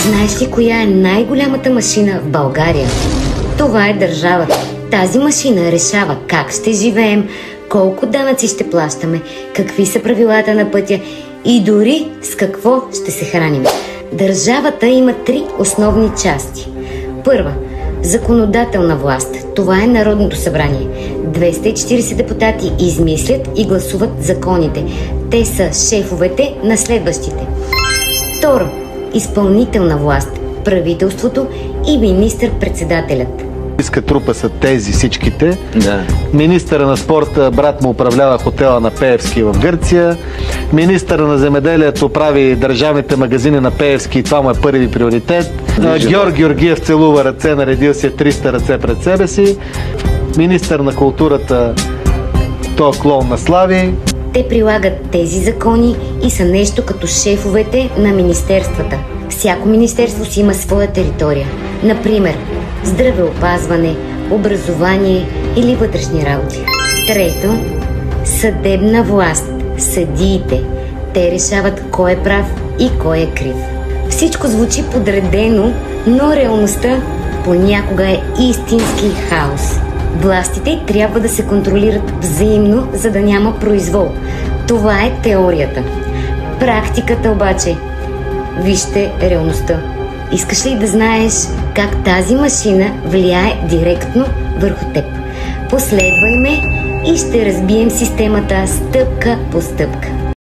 Знаеш ли коя е най-голямата машина в България? Това е държавата. Тази машина решава как ще живеем, колко данъци ще плащаме, какви са правилата на пътя и дори с какво ще се храним. Държавата има 3 основни части. Първа – законодателна власт. Това е Народното събрание. 240 депутати измислят и гласуват законите. Те са шефовете на следващите. Второ – изпълнителна власт. Правителството и министър-председателят. Трупа са тези всичките. Да. Министъра на спорта, брат му управлява хотела на Пеевски в Гърция. Министъра на земеделието прави държавните магазини на Пеевски и това му е първи приоритет. Георг Георгиев целува ръце, наредил си 300 ръце пред себе си. Министър на културата, то клон на Слави. Те прилагат тези закони и са нещо като шефовете на министерствата. Всяко министерство си има своя територия. Например, здравеопазване, образование или вътрешни работи. Трето, съдебна власт. Съдиите. Те решават кой е прав и кой е крив. Всичко звучи подредено, но реалността понякога е истински хаос. Властите трябва да се контролират взаимно, за да няма произвол. Това е теорията. Практиката обаче. Вижте реалността. Искаш ли да знаеш как тази машина влияе директно върху теб? Последвай ме и ще разбием системата стъпка по стъпка.